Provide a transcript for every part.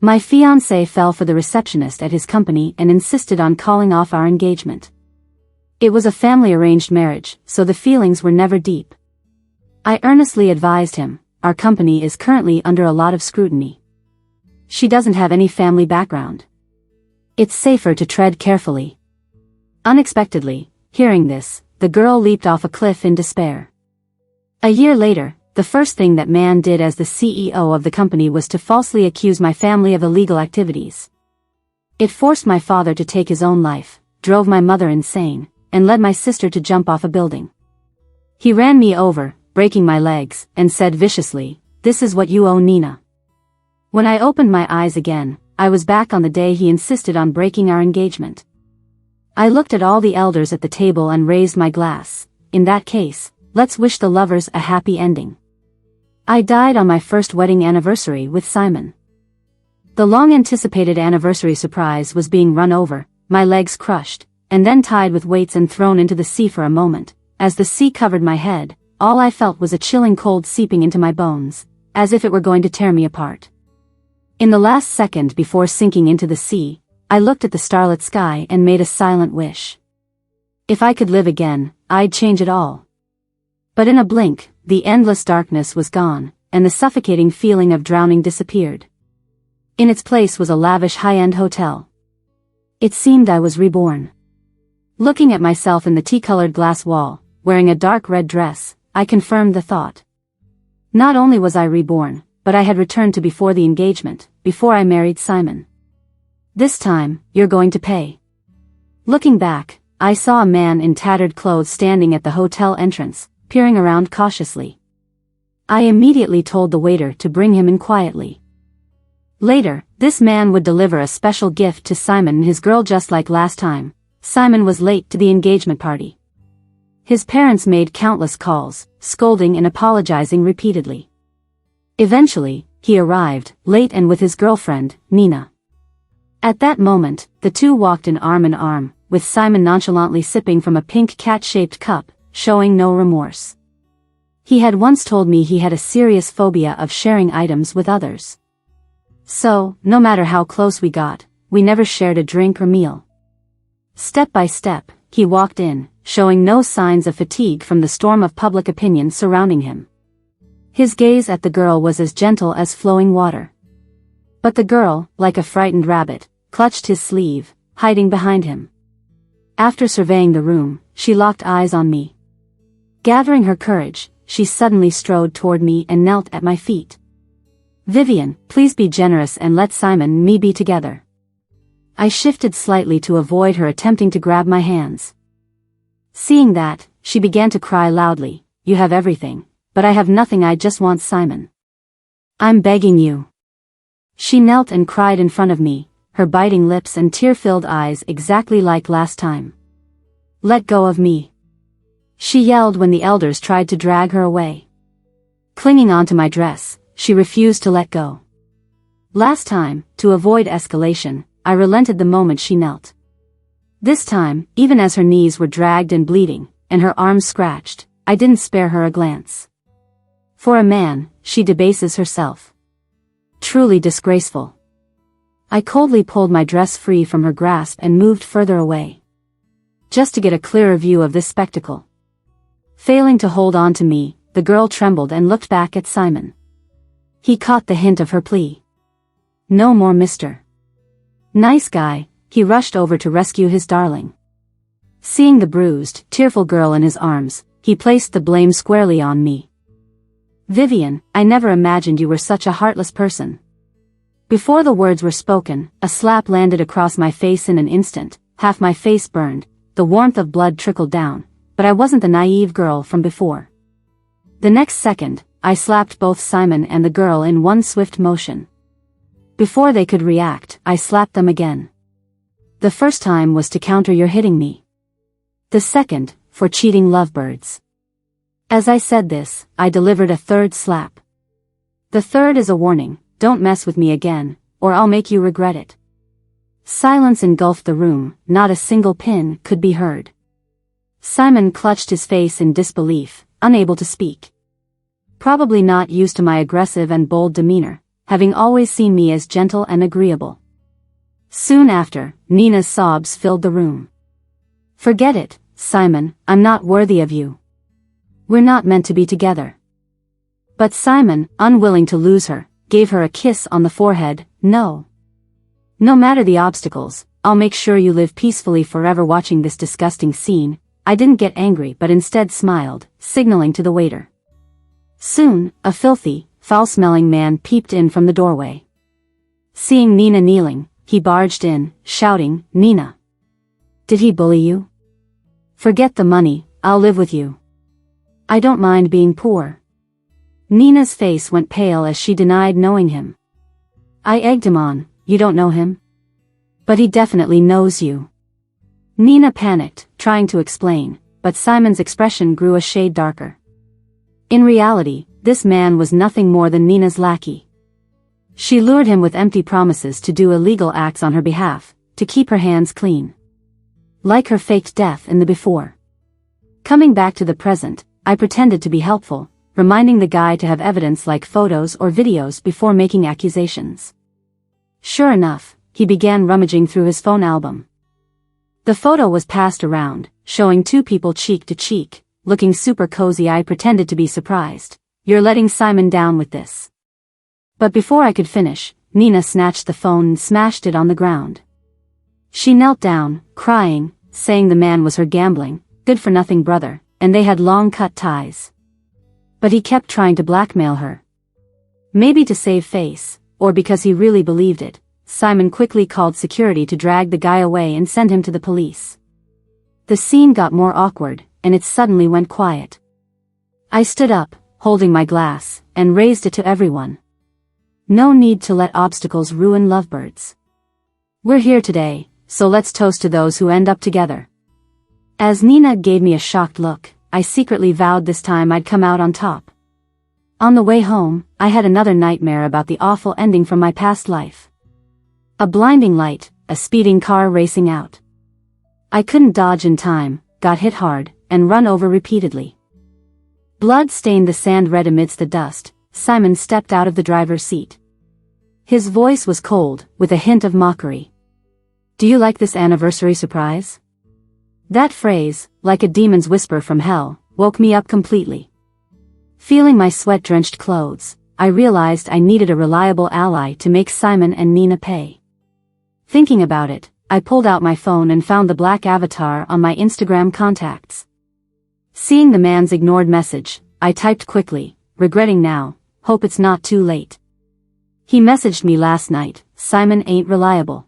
My fiancé fell for the receptionist at his company and insisted on calling off our engagement. It was a family-arranged marriage, so the feelings were never deep. I earnestly advised him, our company is currently under a lot of scrutiny. She doesn't have any family background. It's safer to tread carefully. Unexpectedly, hearing this, the girl leaped off a cliff in despair. A year later, the first thing that man did as the CEO of the company was to falsely accuse my family of illegal activities. It forced my father to take his own life, drove my mother insane, and led my sister to jump off a building. He ran me over, breaking my legs, and said viciously, "This is what you owe Nina." When I opened my eyes again, I was back on the day he insisted on breaking our engagement. I looked at all the elders at the table and raised my glass. In that case, let's wish the lovers a happy ending. I died on my first wedding anniversary with Simon. The long-anticipated anniversary surprise was being run over, my legs crushed, and then tied with weights and thrown into the sea for a moment. As the sea covered my head, all I felt was a chilling cold seeping into my bones, as if it were going to tear me apart. In the last second before sinking into the sea, I looked at the starlit sky and made a silent wish. If I could live again, I'd change it all. But in a blink, the endless darkness was gone, and the suffocating feeling of drowning disappeared. In its place was a lavish high-end hotel. It seemed I was reborn. Looking at myself in the tea-colored glass wall, wearing a dark red dress, I confirmed the thought. Not only was I reborn, but I had returned to before the engagement, before I married Simon. This time, you're going to pay. Looking back, I saw a man in tattered clothes standing at the hotel entrance, peering around cautiously. I immediately told the waiter to bring him in quietly. Later, this man would deliver a special gift to Simon and his girl just like last time. Simon was late to the engagement party. His parents made countless calls, scolding and apologizing repeatedly. Eventually, he arrived, late and with his girlfriend, Nina. At that moment, the two walked in arm, with Simon nonchalantly sipping from a pink cat-shaped cup, showing no remorse. He had once told me he had a serious phobia of sharing items with others. So, no matter how close we got, we never shared a drink or meal. Step by step, he walked in, showing no signs of fatigue from the storm of public opinion surrounding him. His gaze at the girl was as gentle as flowing water. But the girl, like a frightened rabbit, clutched his sleeve, hiding behind him. After surveying the room, she locked eyes on me. Gathering her courage, she suddenly strode toward me and knelt at my feet. "Vivian, please be generous and let Simon and me be together." I shifted slightly to avoid her attempting to grab my hands. Seeing that, she began to cry loudly, "You have everything, but I have nothing, I just want Simon. I'm begging you." She knelt and cried in front of me, her biting lips and tear-filled eyes exactly like last time. "Let go of me," she yelled when the elders tried to drag her away. Clinging onto my dress, she refused to let go. Last time, to avoid escalation, I relented the moment she knelt. This time, even as her knees were dragged and bleeding, and her arms scratched, I didn't spare her a glance. For a man, she debases herself. Truly disgraceful. I coldly pulled my dress free from her grasp and moved further away, just to get a clearer view of this spectacle. Failing to hold on to me, the girl trembled and looked back at Simon. He caught the hint of her plea. "No more Mr. Nice Guy," he rushed over to rescue his darling. Seeing the bruised, tearful girl in his arms, he placed the blame squarely on me. "Vivian, I never imagined you were such a heartless person." Before the words were spoken, a slap landed across my face in an instant, half my face burned, the warmth of blood trickled down, but I wasn't the naive girl from before. The next second, I slapped both Simon and the girl in one swift motion. Before they could react, I slapped them again. The first time was to counter your hitting me. The second, for cheating lovebirds. As I said this, I delivered a third slap. The third is a warning, don't mess with me again, or I'll make you regret it. Silence engulfed the room, not a single pin could be heard. Simon clutched his face in disbelief, unable to speak. Probably not used to my aggressive and bold demeanor, having always seen me as gentle and agreeable. Soon after, Nina's sobs filled the room. "Forget it, Simon, I'm not worthy of you. We're not meant to be together." But Simon, unwilling to lose her, gave her a kiss on the forehead. "No. No matter the obstacles, I'll make sure you live peacefully forever." Watching this disgusting scene, I didn't get angry but instead smiled, signaling to the waiter. Soon, a filthy, foul-smelling man peeped in from the doorway. Seeing Nina kneeling, he barged in, shouting, "Nina! Did he bully you? Forget the money, I'll live with you. I don't mind being poor." Nina's face went pale as she denied knowing him. I egged him on. "You don't know him? But he definitely knows you." Nina panicked, trying to explain, but Simon's expression grew a shade darker. In reality, this man was nothing more than Nina's lackey. She lured him with empty promises to do illegal acts on her behalf, to keep her hands clean. Like her faked death in the before. Coming back to the present, I pretended to be helpful, reminding the guy to have evidence like photos or videos before making accusations. Sure enough, he began rummaging through his phone album. The photo was passed around, showing two people cheek to cheek, looking super cozy. I pretended to be surprised. "You're letting Simon down with this." But before I could finish, Nina snatched the phone and smashed it on the ground. She knelt down, crying, saying the man was her gambling, good-for-nothing brother, and they had long-cut ties. But he kept trying to blackmail her. Maybe to save face, or because he really believed it, Simon quickly called security to drag the guy away and send him to the police. The scene got more awkward, and it suddenly went quiet. I stood up, holding my glass, and raised it to everyone. No need to let obstacles ruin lovebirds. We're here today, so let's toast to those who end up together. As Nina gave me a shocked look, I secretly vowed this time I'd come out on top. On the way home, I had another nightmare about the awful ending from my past life. A blinding light, a speeding car racing out. I couldn't dodge in time, got hit hard, and run over repeatedly. Blood stained the sand red amidst the dust. Simon stepped out of the driver's seat. His voice was cold, with a hint of mockery. "Do you like this anniversary surprise?" That phrase, like a demon's whisper from hell, woke me up completely. Feeling my sweat-drenched clothes, I realized I needed a reliable ally to make Simon and Nina pay. Thinking about it, I pulled out my phone and found the black avatar on my Instagram contacts. Seeing the man's ignored message, I typed quickly, regretting now, hope it's not too late. He messaged me last night, "Simon ain't reliable.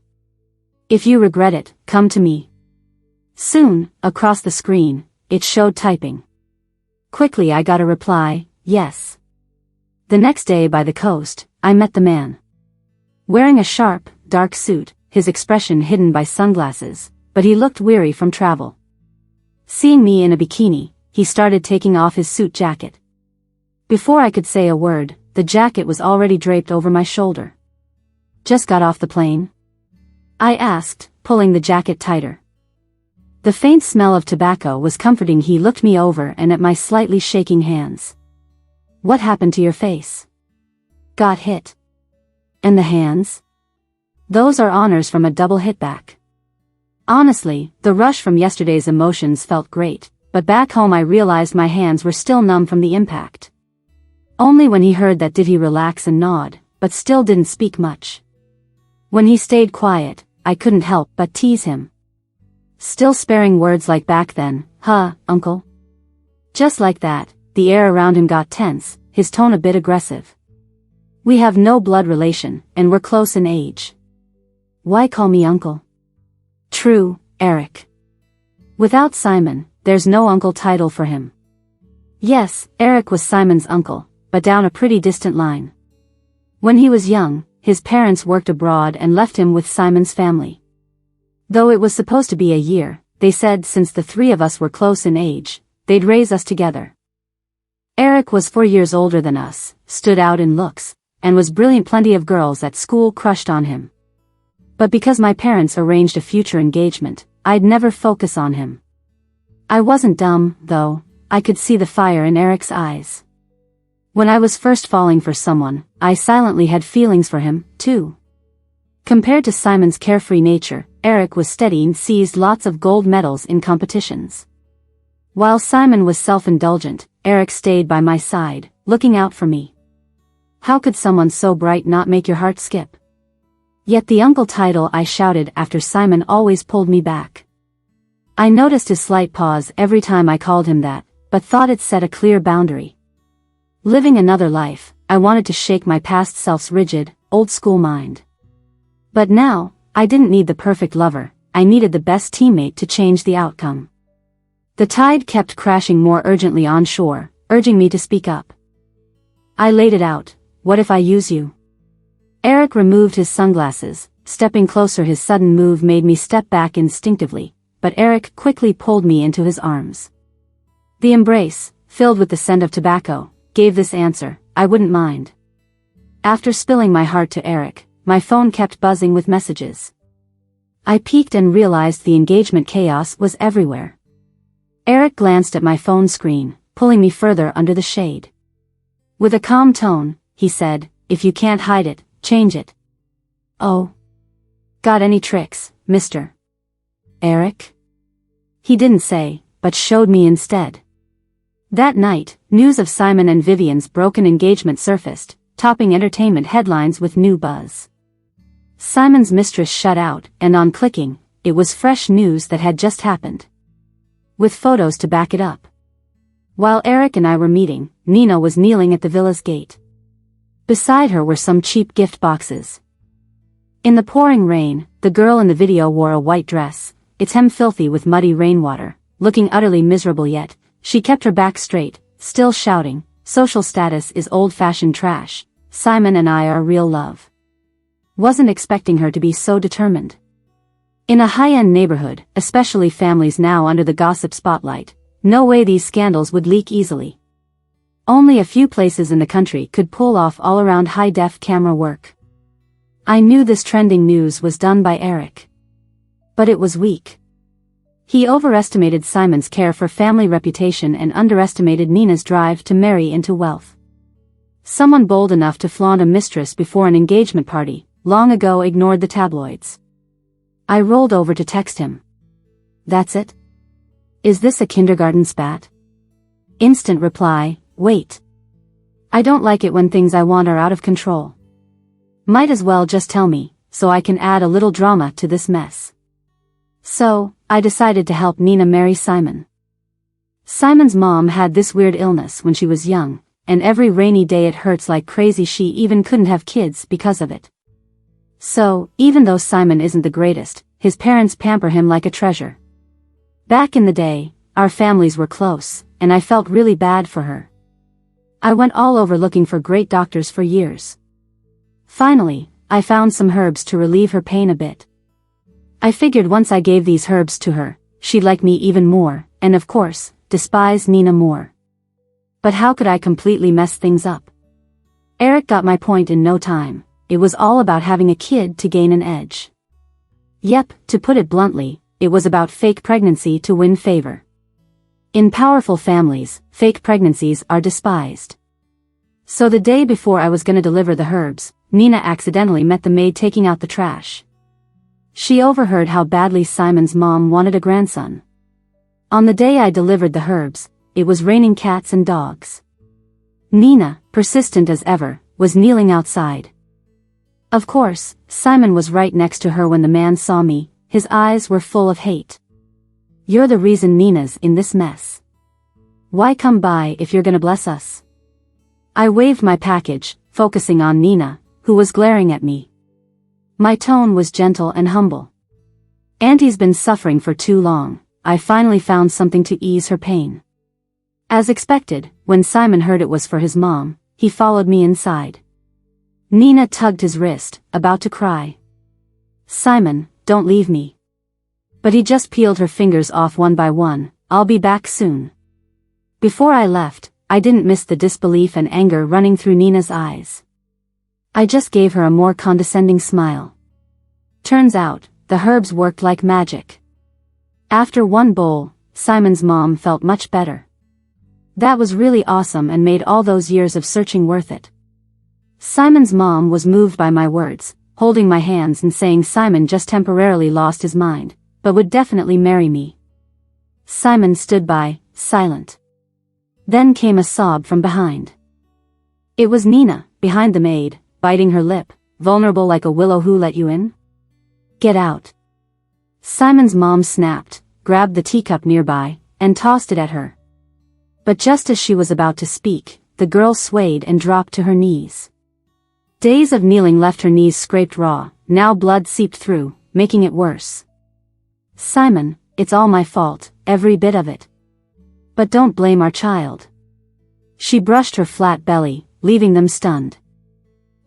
If you regret it, come to me." Soon, across the screen, it showed typing. Quickly I got a reply, "Yes." The next day by the coast, I met the man. Wearing a sharp, dark suit, his expression hidden by sunglasses, but he looked weary from travel. Seeing me in a bikini, he started taking off his suit jacket. Before I could say a word, the jacket was already draped over my shoulder. "Just got off the plane?" I asked, pulling the jacket tighter. The faint smell of tobacco was comforting. He looked me over and at my slightly shaking hands. "What happened to your face?" "Got hit." "And the hands?" "Those are honors from a double hit back." Honestly, the rush from yesterday's emotions felt great, but back home I realized my hands were still numb from the impact. Only when he heard that did he relax and nod, but still didn't speak much. When he stayed quiet, I couldn't help but tease him. Still sparing words like back then, "Huh, uncle?" Just like that, the air around him got tense, his tone a bit aggressive. "We have no blood relation, and we're close in age. Why call me uncle?" "True, Eric. Without Simon, there's no uncle title for him." Yes, Eric was Simon's uncle, but down a pretty distant line. When he was young, his parents worked abroad and left him with Simon's family. Though it was supposed to be a year, they said since the three of us were close in age, they'd raise us together. Eric was 4 years older than us, stood out in looks, and was brilliant. Plenty of girls at school crushed on him. But because my parents arranged a future engagement, I'd never focus on him. I wasn't dumb, though. I could see the fire in Eric's eyes. When I was first falling for someone, I silently had feelings for him, too. Compared to Simon's carefree nature, Eric was steady and seized lots of gold medals in competitions. While Simon was self-indulgent, Eric stayed by my side, looking out for me. How could someone so bright not make your heart skip? Yet the uncle title I shouted after Simon always pulled me back. I noticed his slight pause every time I called him that, but thought it set a clear boundary. Living another life, I wanted to shake my past self's rigid, old-school mind. But now, I didn't need the perfect lover, I needed the best teammate to change the outcome. The tide kept crashing more urgently on shore, urging me to speak up. I laid it out. What if I use you? Eric removed his sunglasses, stepping closer. His sudden move made me step back instinctively, but Eric quickly pulled me into his arms. The embrace, filled with the scent of tobacco, gave this answer: I wouldn't mind. After spilling my heart to Eric, my phone kept buzzing with messages. I peeked and realized the engagement chaos was everywhere. Eric glanced at my phone screen, pulling me further under the shade. With a calm tone, he said, if you can't hide it, change it. Oh. Got any tricks, mister? Eric? He didn't say, but showed me instead. That night, news of Simon and Vivian's broken engagement surfaced, topping entertainment headlines with new buzz. Simon's mistress shut out, and on clicking, it was fresh news that had just happened. With photos to back it up. While Eric and I were meeting, Nina was kneeling at the villa's gate. Beside her were some cheap gift boxes. In the pouring rain, the girl in the video wore a white dress, its hem filthy with muddy rainwater, looking utterly miserable, yet she kept her back straight, still shouting, social status is old-fashioned trash, Simon and I are real love. Wasn't expecting her to be so determined. In a high-end neighborhood, especially families now under the gossip spotlight, no way these scandals would leak easily. Only a few places in the country could pull off all-around high-def camera work. I knew this trending news was done by Eric. But it was weak. He overestimated Simon's care for family reputation and underestimated Nina's drive to marry into wealth. Someone bold enough to flaunt a mistress before an engagement party, long ago ignored the tabloids. I rolled over to text him. That's it? Is this a kindergarten spat? Instant reply, wait. I don't like it when things I want are out of control. Might as well just tell me, so I can add a little drama to this mess. So, I decided to help Nina marry Simon. Simon's mom had this weird illness when she was young, and every rainy day it hurts like crazy. She even couldn't have kids because of it. So, even though Simon isn't the greatest, his parents pamper him like a treasure. Back in the day, our families were close, and I felt really bad for her. I went all over looking for great doctors for years. Finally, I found some herbs to relieve her pain a bit. I figured once I gave these herbs to her, she'd like me even more, and of course, despise Nina more. But how could I completely mess things up? Eric got my point in no time. It was all about having a kid to gain an edge. Yep, to put it bluntly, it was about fake pregnancy to win favor. In powerful families, fake pregnancies are despised. So the day before I was gonna deliver the herbs, Nina accidentally met the maid taking out the trash. She overheard how badly Simon's mom wanted a grandson. On the day I delivered the herbs, it was raining cats and dogs. Nina, persistent as ever, was kneeling outside. Of course, Simon was right next to her when the man saw me. His eyes were full of hate. You're the reason Nina's in this mess. Why come by if you're gonna bless us? I waved my package, focusing on Nina, who was glaring at me. My tone was gentle and humble. Auntie's been suffering for too long. I finally found something to ease her pain. As expected, when Simon heard it was for his mom, he followed me inside. Nina tugged his wrist, about to cry. Simon, don't leave me. But he just peeled her fingers off one by one. I'll be back soon. Before I left, I didn't miss the disbelief and anger running through Nina's eyes. I just gave her a more condescending smile. Turns out, the herbs worked like magic. After one bowl, Simon's mom felt much better. That was really awesome and made all those years of searching worth it. Simon's mom was moved by my words, holding my hands and saying Simon just temporarily lost his mind, but would definitely marry me. Simon stood by, silent. Then came a sob from behind. It was Nina, behind the maid, biting her lip, vulnerable like a willow. Who let you in? Get out. Simon's mom snapped, grabbed the teacup nearby, and tossed it at her. But just as she was about to speak, the girl swayed and dropped to her knees. Days of kneeling left her knees scraped raw, now blood seeped through, making it worse. Simon, it's all my fault, every bit of it. But don't blame our child. She brushed her flat belly, leaving them stunned.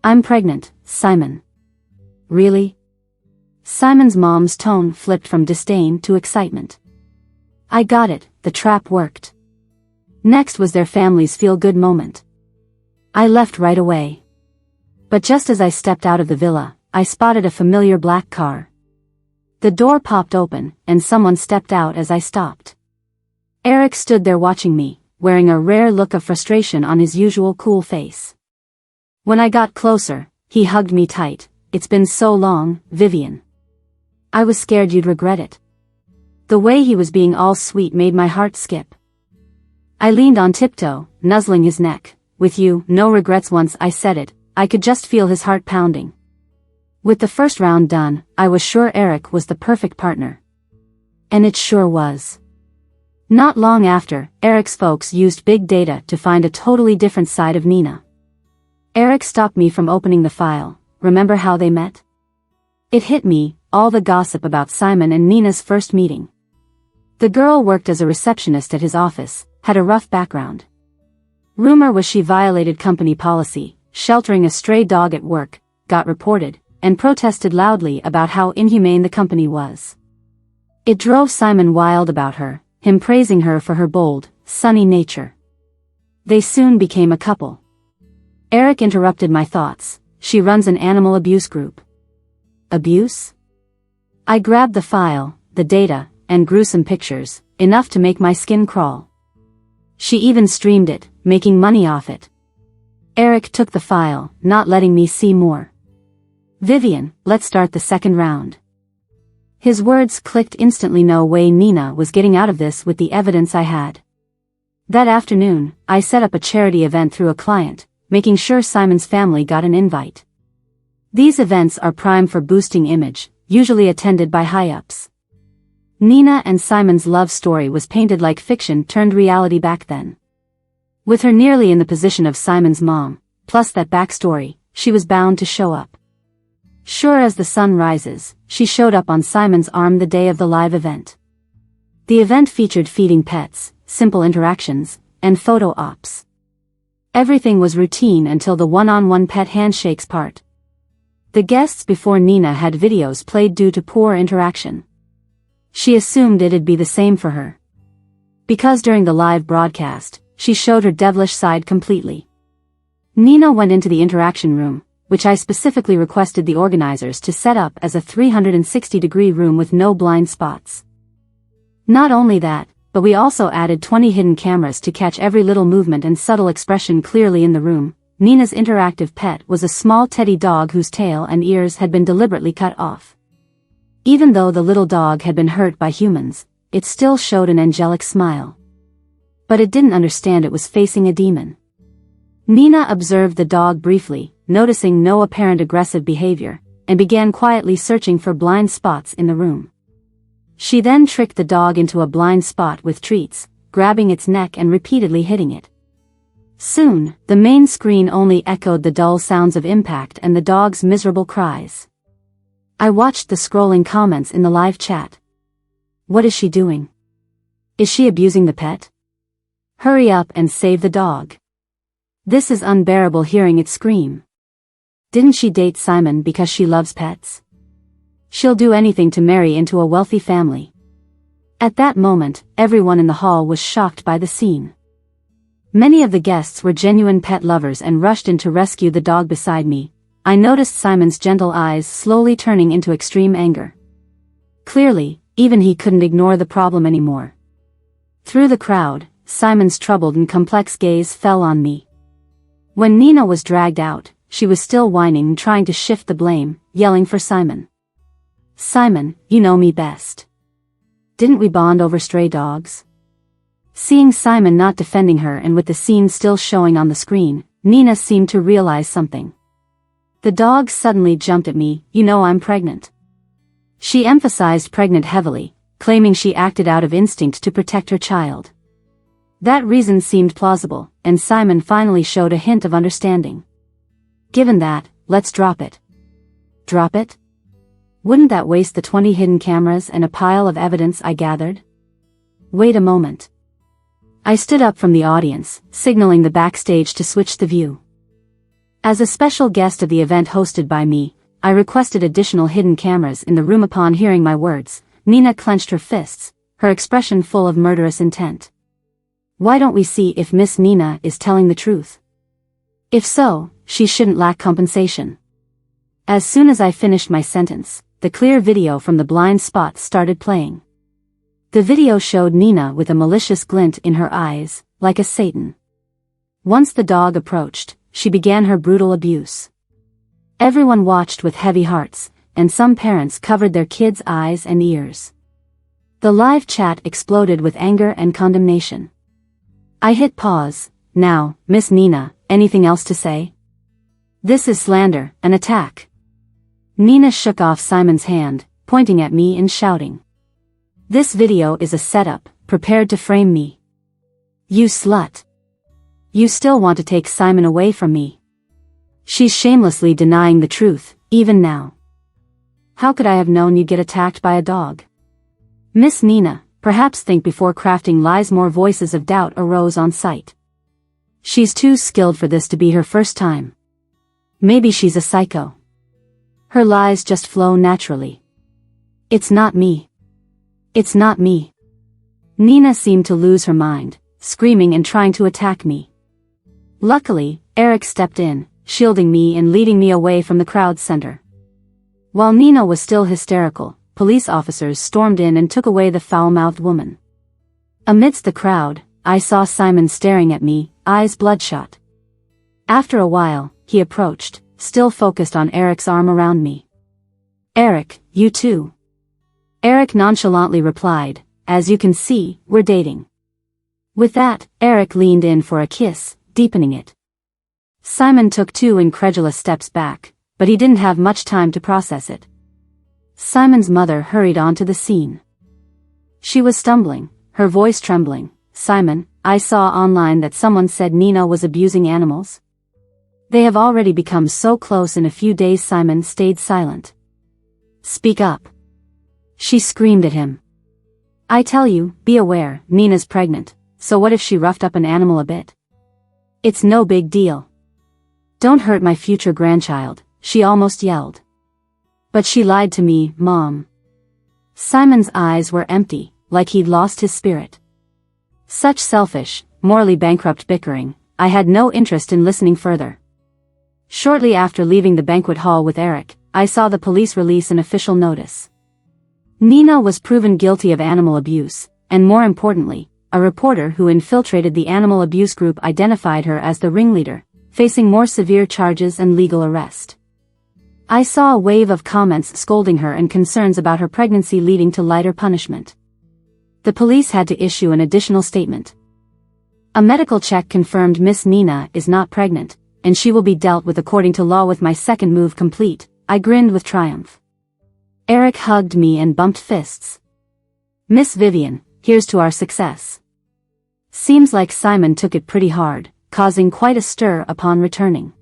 I'm pregnant, Simon. Really? Simon's mom's tone flipped from disdain to excitement. I got it, the trap worked. Next was their family's feel-good moment. I left right away. But just as I stepped out of the villa, I spotted a familiar black car. The door popped open, and someone stepped out as I stopped. Eric stood there watching me, wearing a rare look of frustration on his usual cool face. When I got closer, he hugged me tight. It's been so long, Vivian. I was scared you'd regret it. The way he was being all sweet made my heart skip. I leaned on tiptoe, nuzzling his neck. With you, no regrets. Once I said it, I could just feel his heart pounding. With the first round done, I was sure Eric was the perfect partner. And it sure was. Not long after, Eric's folks used big data to find a totally different side of Nina. Eric stopped me from opening the file. Remember how they met? It hit me, all the gossip about Simon and Nina's first meeting. The girl worked as a receptionist at his office, had a rough background. Rumor was she violated company policy, sheltering a stray dog at work, got reported, and protested loudly about how inhumane the company was. It drove Simon wild about her, him praising her for her bold, sunny nature. They soon became a couple. Eric interrupted my thoughts. She runs an animal abuse group. Abuse? I grabbed the file, the data, and gruesome pictures, enough to make my skin crawl. She even streamed it, making money off it. Eric took the file, not letting me see more. Vivian, let's start the second round. His words clicked instantly. No way Nina was getting out of this with the evidence I had. That afternoon, I set up a charity event through a client, making sure Simon's family got an invite. These events are prime for boosting image, usually attended by high-ups. Nina and Simon's love story was painted like fiction turned reality back then. With her nearly in the position of Simon's mom, plus that backstory, she was bound to show up. Sure as the sun rises, she showed up on Simon's arm the day of the live event. The event featured feeding pets, simple interactions, and photo ops. Everything was routine until the one-on-one pet handshakes part. The guests before Nina had videos played due to poor interaction. She assumed it'd be the same for her. Because during the live broadcast, she showed her devilish side completely. Nina went into the interaction room, which I specifically requested the organizers to set up as a 360-degree room with no blind spots. Not only that, but we also added 20 hidden cameras to catch every little movement and subtle expression clearly in the room. Nina's interactive pet was a small teddy dog whose tail and ears had been deliberately cut off. Even though the little dog had been hurt by humans, it still showed an angelic smile. But it didn't understand it was facing a demon. Nina observed the dog briefly, noticing no apparent aggressive behavior, and began quietly searching for blind spots in the room. She then tricked the dog into a blind spot with treats, grabbing its neck and repeatedly hitting it. Soon, the main screen only echoed the dull sounds of impact and the dog's miserable cries. I watched the scrolling comments in the live chat. What is she doing? Is she abusing the pet? Hurry up and save the dog. This is unbearable hearing it scream. Didn't she date Simon because she loves pets? She'll do anything to marry into a wealthy family. At that moment, everyone in the hall was shocked by the scene. Many of the guests were genuine pet lovers and rushed in to rescue the dog beside me. I noticed Simon's gentle eyes slowly turning into extreme anger. Clearly, even he couldn't ignore the problem anymore. Through the crowd, Simon's troubled and complex gaze fell on me. When Nina was dragged out, she was still whining and trying to shift the blame, yelling for Simon. Simon, you know me best. Didn't we bond over stray dogs? Seeing Simon not defending her and with the scene still showing on the screen, Nina seemed to realize something. The dog suddenly jumped at me, you know I'm pregnant. She emphasized pregnant heavily, claiming she acted out of instinct to protect her child. That reason seemed plausible, and Simon finally showed a hint of understanding. Given that, let's drop it. Drop it? Wouldn't that waste the 20 hidden cameras and a pile of evidence I gathered? Wait a moment. I stood up from the audience, signaling the backstage to switch the view. As a special guest of the event hosted by me, I requested additional hidden cameras in the room. Upon hearing my words, Nina clenched her fists, her expression full of murderous intent. Why don't we see if Miss Nina is telling the truth? If so, she shouldn't lack compensation. As soon as I finished my sentence, the clear video from the blind spot started playing. The video showed Nina with a malicious glint in her eyes, like a Satan. Once the dog approached, she began her brutal abuse. Everyone watched with heavy hearts, and some parents covered their kids' eyes and ears. The live chat exploded with anger and condemnation. I hit pause. Now, Miss Nina, anything else to say? This is slander, an attack. Nina shook off Simon's hand, pointing at me and shouting. This video is a setup, prepared to frame me. You slut. You still want to take Simon away from me. She's shamelessly denying the truth, even now. How could I have known you'd get attacked by a dog? Miss Nina, perhaps think before crafting lies. More voices of doubt arose on sight. She's too skilled for this to be her first time. Maybe she's a psycho. Her lies just flow naturally. It's not me. It's not me. Nina seemed to lose her mind, screaming and trying to attack me. Luckily, Eric stepped in, shielding me and leading me away from the crowd's center. While Nina was still hysterical, police officers stormed in and took away the foul-mouthed woman. Amidst the crowd, I saw Simon staring at me, eyes bloodshot. After a while, he approached, still focused on Eric's arm around me. Eric, you too. Eric nonchalantly replied, as you can see, we're dating. With that, Eric leaned in for a kiss, deepening it. Simon took 2 incredulous steps back, but he didn't have much time to process it. Simon's mother hurried onto the scene. She was stumbling, her voice trembling. Simon, I saw online that someone said Nina was abusing animals. They have already become so close in a few days. Simon stayed silent. Speak up. She screamed at him. I tell you, be aware, Nina's pregnant, so what if she roughed up an animal a bit? It's no big deal. Don't hurt my future grandchild, she almost yelled. But she lied to me, Mom. Simon's eyes were empty, like he'd lost his spirit. Such selfish, morally bankrupt bickering, I had no interest in listening further. Shortly after leaving the banquet hall with Eric, I saw the police release an official notice. Nina was proven guilty of animal abuse, and more importantly, a reporter who infiltrated the animal abuse group identified her as the ringleader, facing more severe charges and legal arrest. I saw a wave of comments scolding her and concerns about her pregnancy leading to lighter punishment. The police had to issue an additional statement. A medical check confirmed Miss Nina is not pregnant, and she will be dealt with according to law. With my second move complete, I grinned with triumph. Eric hugged me and bumped fists. Miss Vivian, here's to our success. Seems like Simon took it pretty hard, causing quite a stir upon returning.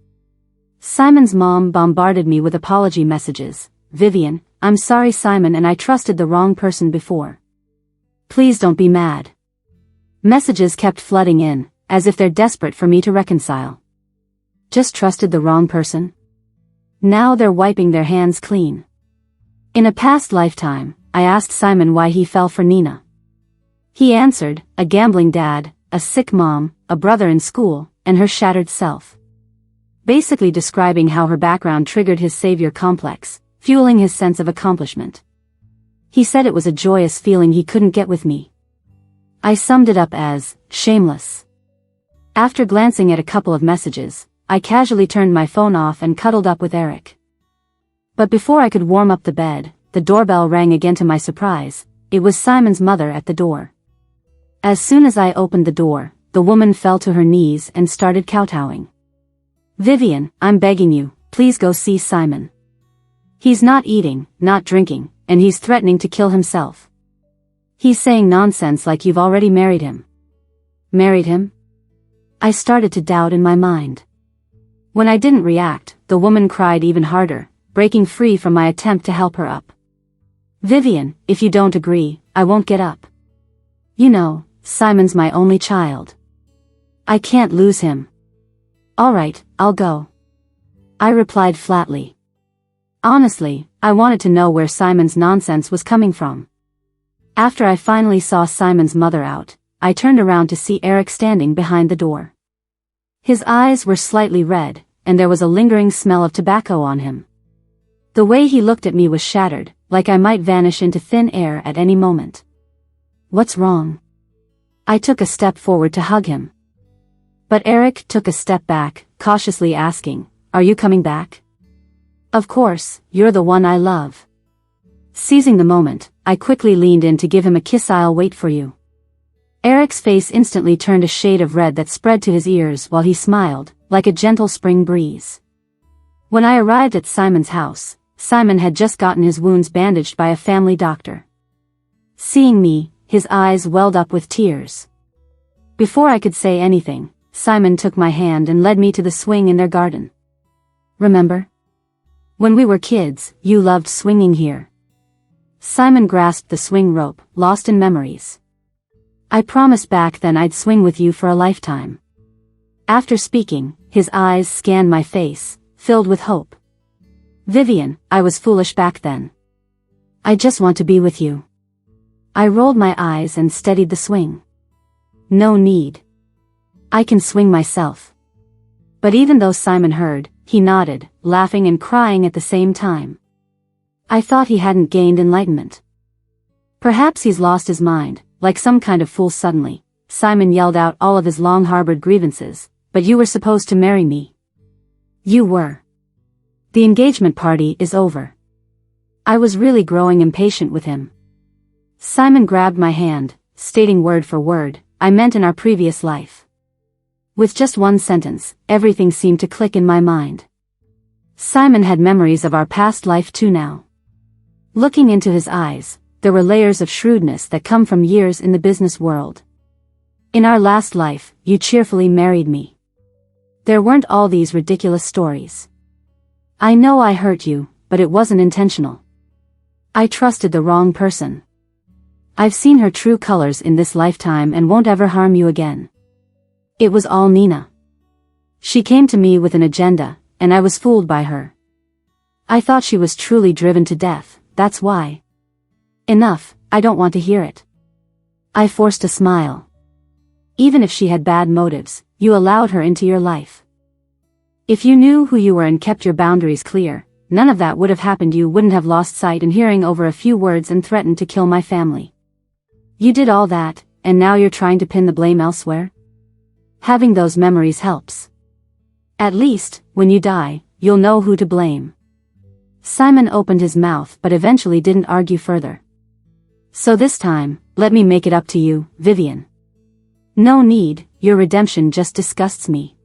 Simon's mom bombarded me with apology messages. Vivian, I'm sorry Simon and I trusted the wrong person before. Please don't be mad. Messages kept flooding in, as if they're desperate for me to reconcile. Just trusted the wrong person? Now they're wiping their hands clean. In a past lifetime, I asked Simon why he fell for Nina. He answered, a gambling dad, a sick mom, a brother in school, and her shattered self. Basically describing how her background triggered his savior complex, fueling his sense of accomplishment. He said it was a joyous feeling he couldn't get with me. I summed it up as, shameless. After glancing at a couple of messages, I casually turned my phone off and cuddled up with Eric. But before I could warm up the bed, the doorbell rang again to my surprise. It was Simon's mother at the door. As soon as I opened the door, the woman fell to her knees and started kowtowing. "Vivian, I'm begging you, please go see Simon. He's not eating, not drinking, and he's threatening to kill himself. He's saying nonsense like you've already married him." Married him? I started to doubt in my mind. When I didn't react, the woman cried even harder, breaking free from my attempt to help her up. "Vivian, if you don't agree, I won't get up. You know, Simon's my only child. I can't lose him." "All right, I'll go," I replied flatly. Honestly, I wanted to know where Simon's nonsense was coming from. After I finally saw Simon's mother out, I turned around to see Eric standing behind the door. His eyes were slightly red, and there was a lingering smell of tobacco on him. The way he looked at me was shattered, like I might vanish into thin air at any moment. "What's wrong?" I took a step forward to hug him. But Eric took a step back, cautiously asking, "Are you coming back?" "Of course, you're the one I love." Seizing the moment, I quickly leaned in to give him a kiss. "I'll wait for you." Eric's face instantly turned a shade of red that spread to his ears while he smiled, like a gentle spring breeze. When I arrived at Simon's house, Simon had just gotten his wounds bandaged by a family doctor. Seeing me, his eyes welled up with tears. Before I could say anything, Simon took my hand and led me to the swing in their garden. "Remember? When we were kids, you loved swinging here." Simon grasped the swing rope, lost in memories. "I promised back then I'd swing with you for a lifetime." After speaking, his eyes scanned my face, filled with hope. "Vivian, I was foolish back then. I just want to be with you." I rolled my eyes and steadied the swing. "No need. I can swing myself." But even though Simon heard, he nodded, laughing and crying at the same time. I thought he hadn't gained enlightenment. "Perhaps he's lost his mind, like some kind of fool." Suddenly, Simon yelled out all of his long-harbored grievances. "But you were supposed to marry me." "You were. The engagement party is over." I was really growing impatient with him. Simon grabbed my hand, stating word for word, "I meant in our previous life." With just one sentence, everything seemed to click in my mind. Simon had memories of our past life too now. Looking into his eyes, there were layers of shrewdness that come from years in the business world. "In our last life, you cheerfully married me. There weren't all these ridiculous stories. I know I hurt you, but it wasn't intentional. I trusted the wrong person. I've seen her true colors in this lifetime and won't ever harm you again." It was all Nina. She came to me with an agenda, and I was fooled by her. I thought she was truly driven to death, that's why. "Enough, I don't want to hear it." I forced a smile. "Even if she had bad motives, you allowed her into your life. If you knew who you were and kept your boundaries clear, none of that would have happened. You wouldn't have lost sight in hearing over a few words and threatened to kill my family. You did all that, and now you're trying to pin the blame elsewhere? Having those memories helps. At least, when you die, you'll know who to blame." Simon opened his mouth but eventually didn't argue further. "So this time, let me make it up to you, Vivian." "No need, your redemption just disgusts me."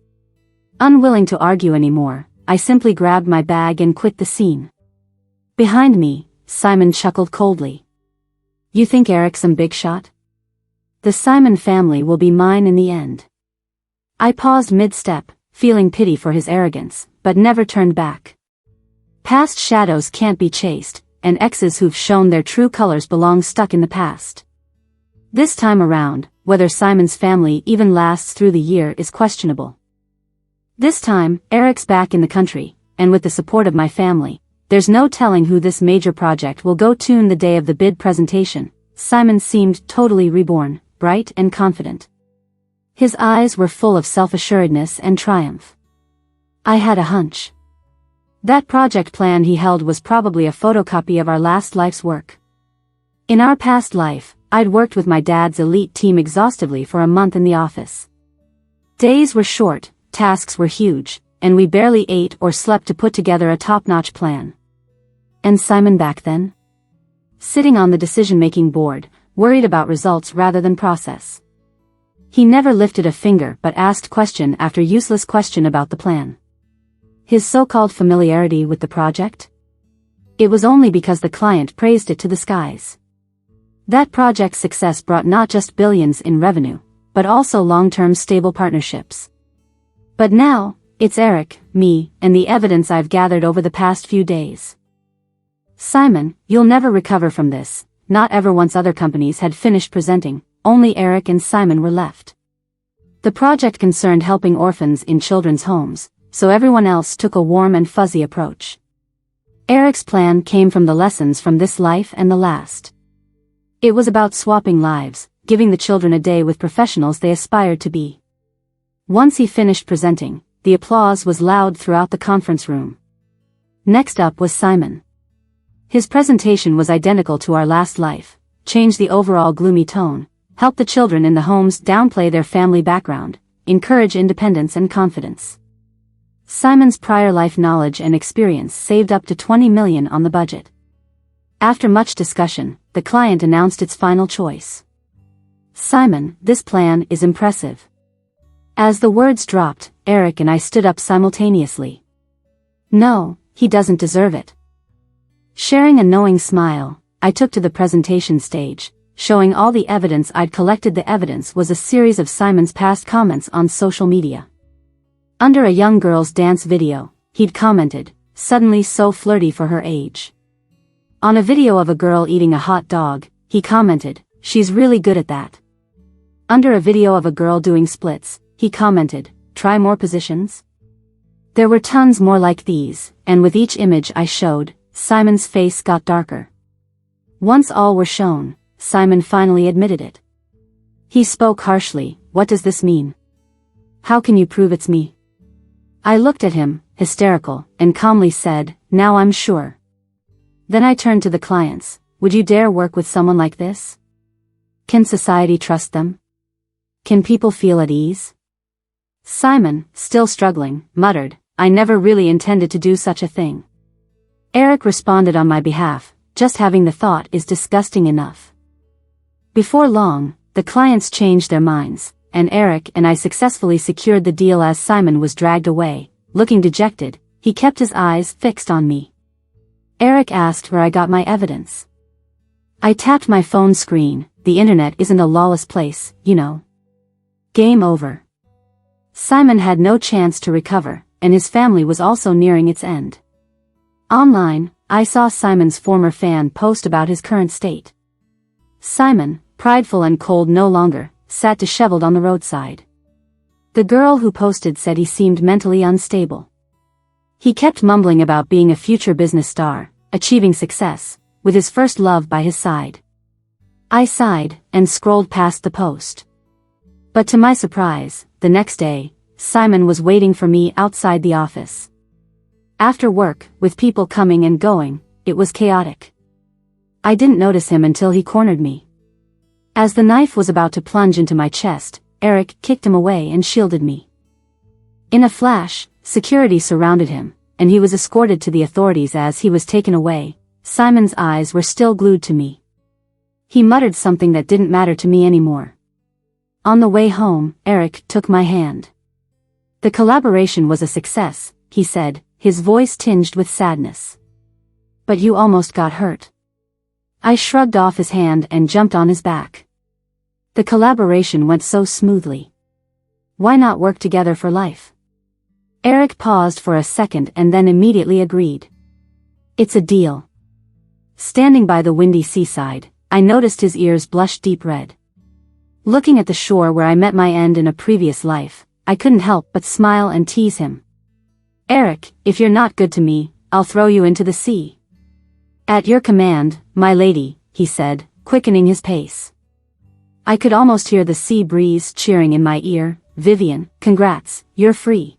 Unwilling to argue anymore, I simply grabbed my bag and quit the scene. Behind me, Simon chuckled coldly. "You think Eric's some big shot? The Simon family will be mine in the end." I paused mid-step, feeling pity for his arrogance, but never turned back. Past shadows can't be chased, and exes who've shown their true colors belong stuck in the past. This time around, whether Simon's family even lasts through the year is questionable. This time, Eric's back in the country, and with the support of my family, there's no telling who this major project will go to. The day of the bid presentation, Simon seemed totally reborn, bright and confident. His eyes were full of self-assuredness and triumph. I had a hunch. That project plan he held was probably a photocopy of our last life's work. In our past life, I'd worked with my dad's elite team exhaustively for a month in the office. Days were short, tasks were huge, and we barely ate or slept to put together a top-notch plan. And Simon back then? Sitting on the decision-making board, worried about results rather than process. He never lifted a finger but asked question after useless question about the plan. His so-called familiarity with the project? It was only because the client praised it to the skies. That project's success brought not just billions in revenue, but also long-term stable partnerships. But now, it's Eric, me, and the evidence I've gathered over the past few days. Simon, you'll never recover from this. Not ever. Once other companies had finished presenting, only Eric and Simon were left. The project concerned helping orphans in children's homes, so everyone else took a warm and fuzzy approach. Eric's plan came from the lessons from this life and the last. It was about swapping lives, giving the children a day with professionals they aspired to be. Once he finished presenting, the applause was loud throughout the conference room. Next up was Simon. His presentation was identical to our last life, changed the overall gloomy tone, helped the children in the homes downplay their family background, encourage independence and confidence. Simon's prior life knowledge and experience saved up to $20 million on the budget. After much discussion, the client announced its final choice. Simon, this plan is impressive. As the words dropped, Eric and I stood up simultaneously. No, he doesn't deserve it. Sharing a knowing smile, I took to the presentation stage, showing all the evidence I'd collected. The evidence was a series of Simon's past comments on social media. Under a young girl's dance video, he'd commented, "Suddenly so flirty for her age." On a video of a girl eating a hot dog, he commented, "She's really good at that." Under a video of a girl doing splits, he commented, "Try more positions?" There were tons more like these, and with each image I showed, Simon's face got darker. Once all were shown, Simon finally admitted it. He spoke harshly, "What does this mean? How can you prove it's me?" I looked at him, hysterical, and calmly said, "Now I'm sure." Then I turned to the clients. Would you dare work with someone like this? Can society trust them? Can people feel at ease? Simon, still struggling, muttered, "I never really intended to do such a thing." Eric responded on my behalf, "Just having the thought is disgusting enough." Before long, the clients changed their minds, and Eric and I successfully secured the deal. As Simon was dragged away, looking dejected, he kept his eyes fixed on me. Eric asked where I got my evidence. I tapped my phone screen. The internet isn't a lawless place, you know. Game over. Simon had no chance to recover, and his family was also nearing its end. Online, I saw Simon's former fan post about his current state. Simon, prideful and cold no longer, sat disheveled on the roadside. The girl who posted said he seemed mentally unstable. He kept mumbling about being a future business star, achieving success, with his first love by his side. I sighed, and scrolled past the post. But to my surprise, the next day, Simon was waiting for me outside the office. After work, with people coming and going, it was chaotic. I didn't notice him until he cornered me. As the knife was about to plunge into my chest, Eric kicked him away and shielded me. In a flash, security surrounded him, and he was escorted to the authorities. As he was taken away, Simon's eyes were still glued to me. He muttered something that didn't matter to me anymore. On the way home, Eric took my hand. The collaboration was a success, he said, his voice tinged with sadness. But you almost got hurt. I shrugged off his hand and jumped on his back. The collaboration went so smoothly. Why not work together for life? Eric paused for a second and then immediately agreed. It's a deal. Standing by the windy seaside, I noticed his ears blush deep red. Looking at the shore where I met my end in a previous life, I couldn't help but smile and tease him. Eric, if you're not good to me, I'll throw you into the sea. At your command, my lady, he said, quickening his pace. I could almost hear the sea breeze cheering in my ear. Vivian, congrats, you're free.